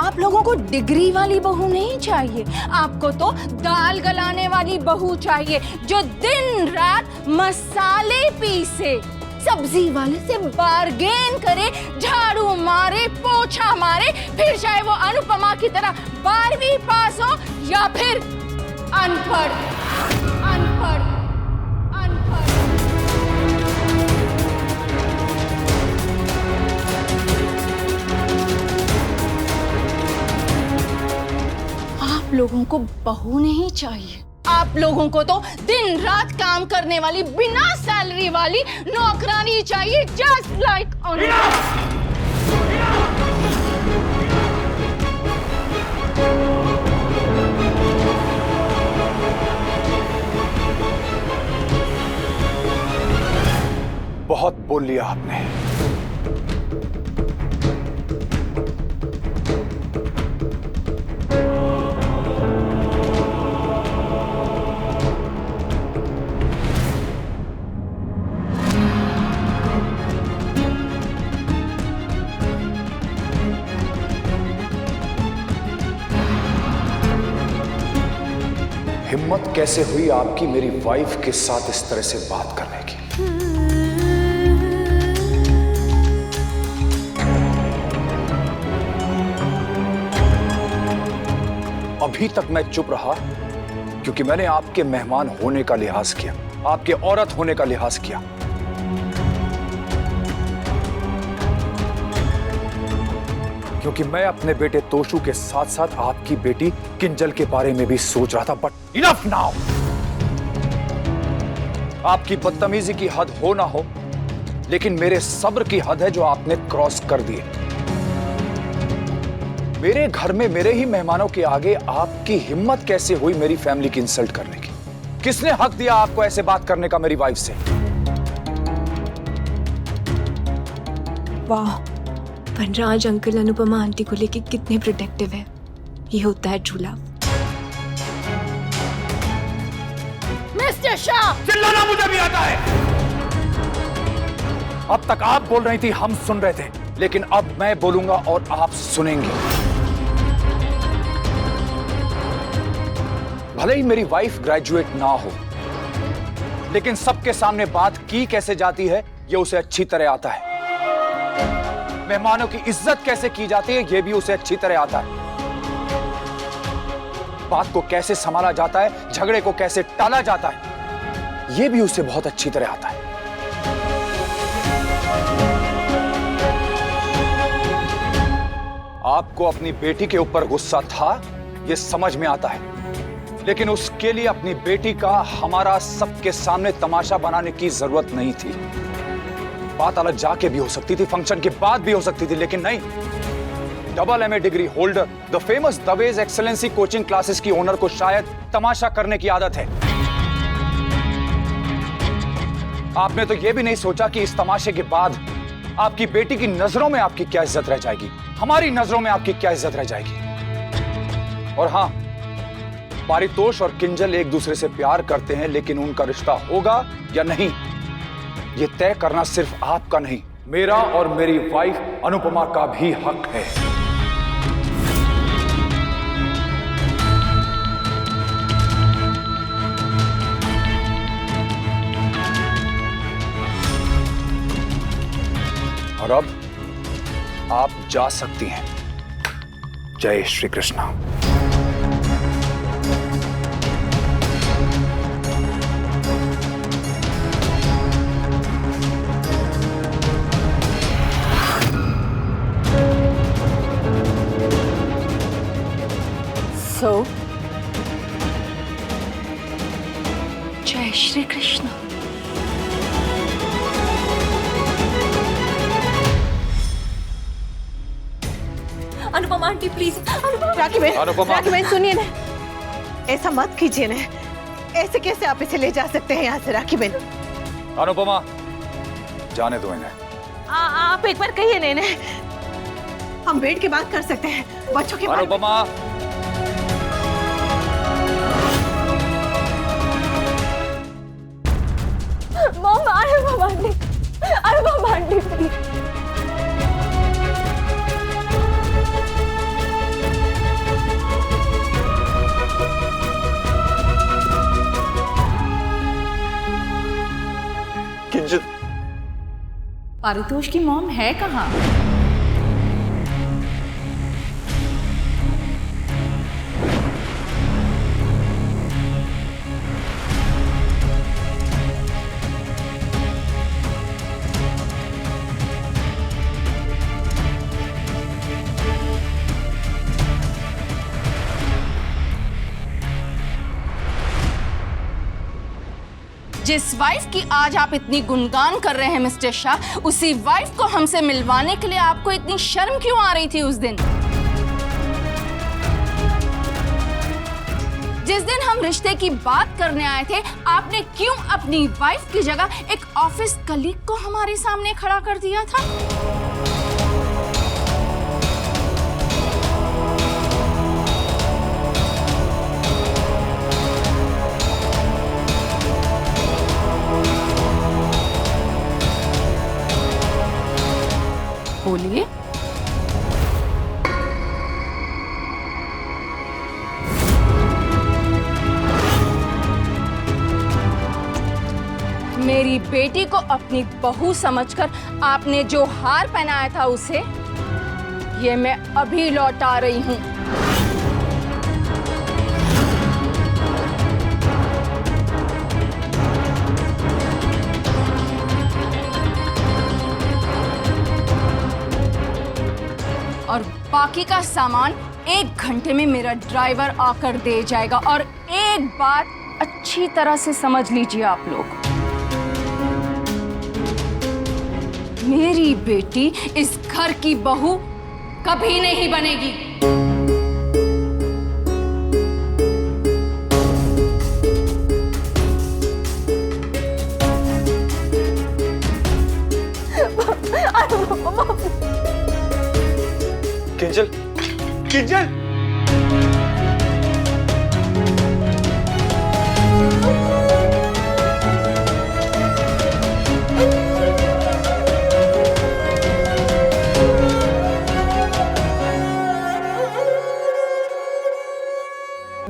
आप लोगों को डिग्री वाली बहू नहीं चाहिए, आपको तो दाल गलाने वाली बहू चाहिए जो दिन रात मसाले पीसे, सब्जी वाले से बार्गेन करे, झाड़ू मारे, पोछा मारे, फिर चाहे वो अनुपमा की तरह 12वीं पास हो या फिर अनपढ़ अनपढ़ अनपढ़। आप लोगों को बहू नहीं चाहिए, आप लोगों को तो दिन रात काम करने वाली बिना सैलरी वाली नौकरानी चाहिए, जस्ट लाइक बहुत बोल लिया आपने। हिम्मत कैसे हुई आपकी मेरी वाइफ के साथ इस तरह से बात करने की? अभी तक मैं चुप रहा क्योंकि मैंने आपके मेहमान होने का लिहाज किया, आपके औरत होने का लिहाज किया। क्योंकि मैं अपने बेटे तोशु के साथ साथ आपकी बेटी किंजल के बारे में भी सोच रहा था। But enough now. आपकी बदतमीजी की हद हो ना हो, लेकिन मेरे सब्र की हद है जो आपने क्रॉस कर दी है। मेरे घर में मेरे ही मेहमानों के आगे आपकी हिम्मत कैसे हुई मेरी फैमिली की इंसल्ट करने की? किसने हक दिया आपको ऐसे बात करने का मेरी वाइफ से? वाह, वनराज अंकल अनुपमा आंटी को लेके कितने प्रोटेक्टिव है। ये होता है ट्रू लव। मिस्टर शाह, चिल्लाना मुझे भी आता है। अब तक आप बोल रही थी, हम सुन रहे थे, लेकिन अब मैं बोलूंगा और आप सुनेंगे। भले ही मेरी वाइफ ग्रेजुएट ना हो, लेकिन सबके सामने बात की कैसे जाती है ये उसे अच्छी तरह आता है। मेहमानों की इज्जत कैसे की जाती है ये भी उसे अच्छी तरह आता है। बात को कैसे संभाला जाता है, झगड़े को कैसे टाला जाता है, ये भी उसे बहुत अच्छी तरह आता है। आपको अपनी बेटी के ऊपर गुस्सा था, ये समझ में आता है, लेकिन उसके लिए अपनी बेटी का हमारा सबके सामने तमाशा बनाने की जरूरत नहीं थी। बात अलग जाके भी हो सकती थी, फंक्शन के बाद भी हो सकती थी, लेकिन नहीं। Double MA degree holder, the famous दवेज एक्सेलेंसी कोचिंग क्लासेस की ओनर को शायद तमाशा करने की आदत है। आपने तो यह भी नहीं सोचा कि इस तमाशे के बाद आपकी बेटी की नजरों में आपकी क्या इज्जत रह जाएगी, हमारी नजरों में आपकी क्या इज्जत रह जाएगी। और हां, पारितोष और किंजल एक दूसरे से प्यार करते हैं, लेकिन उनका रिश्ता होगा या नहीं यह तय करना सिर्फ आपका नहीं, मेरा और मेरी वाइफ अनुपमा का भी हक है। और अब आप जा सकती हैं। जय श्री कृष्णा। जय श्री कृष्ण। Anupama aunty please. राखी बहन सुनिए ना, ऐसा मत कीजिए ना। ऐसे कैसे आप इसे ले जा सकते हैं यहाँ से? राखी बहन, अनुपमा, जाने दो इन्हें। आप एक बार कहिए ना, हम बैठ के बात कर सकते हैं बच्चों के बारे में। Anupama, mom, Anupama aunty please. Paritosh की मॉम है कहाँ? जिस वाइफ की आज आप इतनी गुणगान कर रहे हैं मिस्टर शाह, उसी वाइफ को हमसे मिलवाने के लिए आपको इतनी शर्म क्यों आ रही थी उस दिन? जिस दिन हम रिश्ते की बात करने आए थे, आपने क्यों अपनी वाइफ की जगह एक ऑफिस कलीग को हमारे सामने खड़ा कर दिया था? बोलिए। मेरी बेटी को अपनी बहू समझकर आपने जो हार पहनाया था उसे, ये मैं अभी लौटा रही हूं। और बाकी का सामान 1 घंटे में मेरा ड्राइवर आकर दे जाएगा। और एक बात अच्छी तरह से समझ लीजिए आप लोग, मेरी बेटी इस घर की बहू कभी नहीं बनेगी। किंजल, किंजल,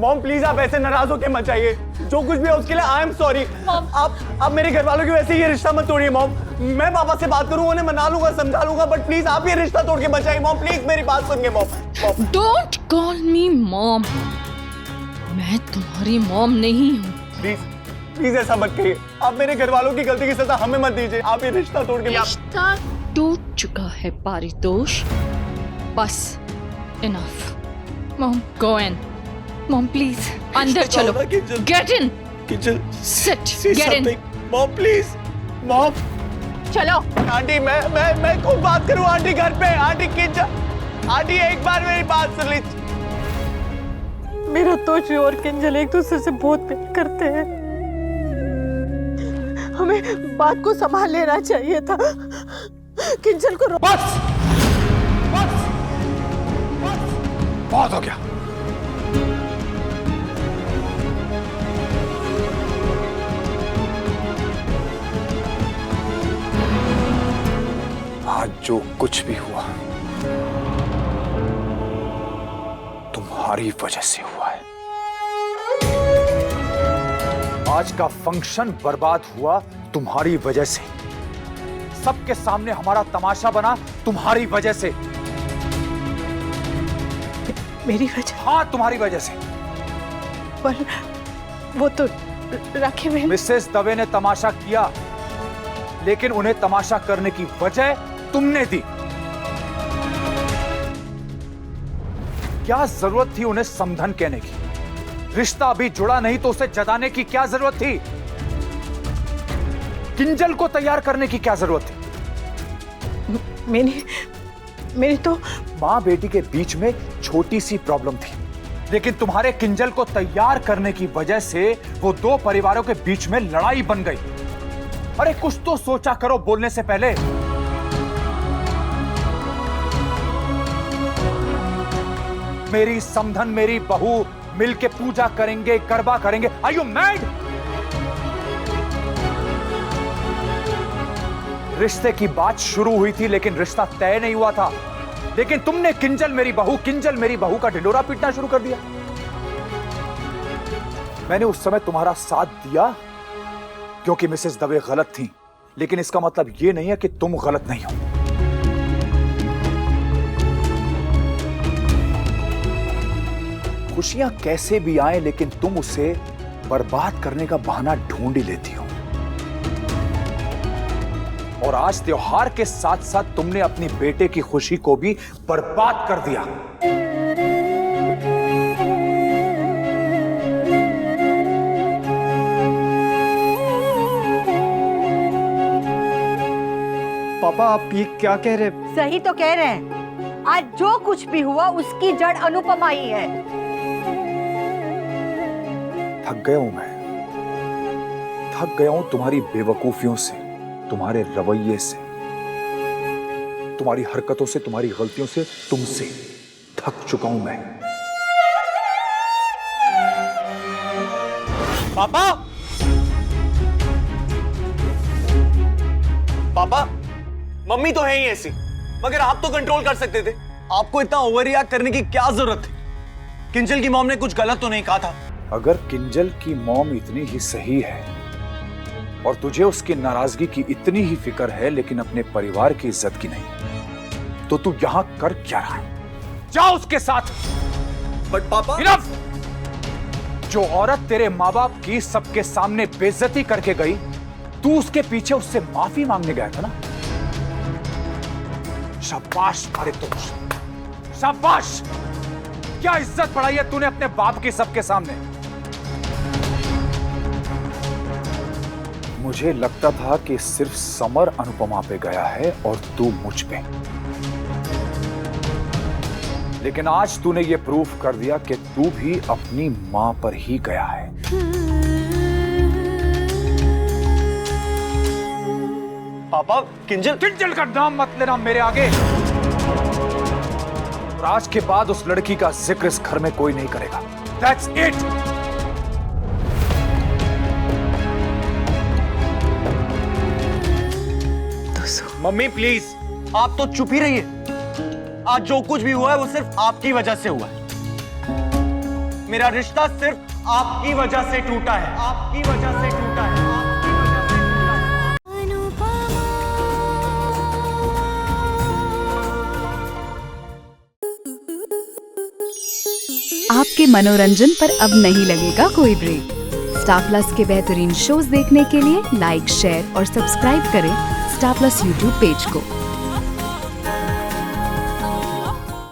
मॉम प्लीज आप ऐसे नाराज होके मत जाइए। जो कुछ भी है उसके लिए आई एम सॉरी। आप मेरे घर वालों की वैसे ये रिश्ता मत तोड़िए मॉम। मैं पापा से बात करूंगा, उन्हें मना लूंगा, समझा लूंगा, बट प्लीज आप ये रिश्ता तोड़ के मत जाइए मॉम। प्लीज मेरी बात सुनिए mom. Don't call me mom, मैं तुम्हारी मॉम नहीं हूँ। प्लीज प्लीज ऐसा मत कहिए। आप मेरे घर वालों की गलती की सजा हमें मत दीजिए। आप ये रिश्ता तोड़ के रिश्ता टूट चुका है पारितोष, बस enough. Mom go in. Mom please अंदर चलो। Get in. Kinjal sit, get in. Mom please mom. चलो। आंटी मैं खूब बात करूं आंटी घर पे। आंटी किंजल, आंटी एक बार मेरी बात सुन लीजिए। मेरा तोशी और किंजल एक दूसरे से बहुत प्यार करते हैं। हमें बात को संभाल लेना चाहिए था। किंजल को बस बस बस, बहुत हो गया। आज जो कुछ भी हुआ तुम्हारी वजह से हुआ है। आज का फंक्शन बर्बाद हुआ तुम्हारी वजह से। सबके सामने हमारा तमाशा बना तुम्हारी वजह से। मेरी वजह? हाँ, तुम्हारी वजह से। पर वो तो राखी बहन। मिसेस दवे ने तमाशा किया, लेकिन उन्हें तमाशा करने की वजह तुमने दी। क्या जरूरत थी उन्हें समधन कहने की? रिश्ता अभी जुड़ा नहीं तो उसे जताने की क्या जरूरत थी? किंजल को तैयार करने की क्या जरूरत थी? मेरी तो मां बेटी के बीच में छोटी सी प्रॉब्लम थी, लेकिन तुम्हारे किंजल को तैयार करने की वजह से वो 2 परिवारों के बीच में लड़ाई बन गई। अरे कुछ तो सोचा करो बोलने से पहले। मेरी समधन, मेरी बहू मिलके पूजा करेंगे, गरबा करेंगे। Are you mad? रिश्ते की बात शुरू हुई थी, लेकिन रिश्ता तय नहीं हुआ था। लेकिन तुमने किंजल मेरी बहू, किंजल मेरी बहू का ढिंढोरा पीटना शुरू कर दिया। मैंने उस समय तुम्हारा साथ दिया क्योंकि मिसेस दवे गलत थी, लेकिन इसका मतलब यह नहीं है कि तुम गलत नहीं हो। खुशियां कैसे भी आए, लेकिन तुम उसे बर्बाद करने का बहाना ढूंढ ही लेती हो। और आज त्योहार के साथ साथ तुमने अपनी बेटे की खुशी को भी बर्बाद कर दिया। पापा आप ये क्या कह रहे हैं? सही तो कह रहे हैं। आज जो कुछ भी हुआ उसकी जड़ अनुपमा ही है। थक गया हूं मैं, थक गया हूं तुम्हारी बेवकूफियों से, तुम्हारे रवैये से, तुम्हारी हरकतों से, तुम्हारी गलतियों से, तुमसे थक चुका हूं मैं। पापा पापा मम्मी तो है ही ऐसी, मगर आप तो कंट्रोल कर सकते थे। आपको इतना ओवर रिएक्ट करने की क्या जरूरत थी? किंजल की मॉम ने कुछ गलत तो नहीं कहा था। अगर किंजल की मॉम इतनी ही सही है और तुझे उसकी नाराजगी की इतनी ही फिक्र है, लेकिन अपने परिवार की इज्जत की नहीं, तो तू यहां कर क्या रहा है? जा उसके साथ। बट पापा इनफ! जो औरत तेरे माँ बाप की सबके सामने बेइज्जती करके गई, तू उसके पीछे उससे माफी मांगने गया था ना? शाबाश पारितोष, शाबाश! क्या इज्जत बढ़ाई है तूने अपने बाप की सबके सामने। मुझे लगता था कि सिर्फ समर अनुपमा पे गया है और तू मुझ पे, लेकिन आज तूने ये प्रूफ कर दिया कि तू भी अपनी मां पर ही गया है। पापा किंजल किंजल का नाम मत लेना मेरे आगे। और आज के बाद उस लड़की का जिक्र इस घर में कोई नहीं करेगा। That's it! मम्मी प्लीज आप तो चुप ही रहिए। आज जो कुछ भी हुआ है वो सिर्फ आपकी वजह से हुआ है। मेरा रिश्ता सिर्फ आपकी वजह से टूटा है, आपकी वजह से टूटा है, आपकी वजह से टूटा है। आपके मनोरंजन पर अब नहीं लगेगा कोई ब्रेक। स्टार प्लस के बेहतरीन शोज देखने के लिए लाइक, शेयर और सब्सक्राइब करें स्टार प्लस यूट्यूब पेज को।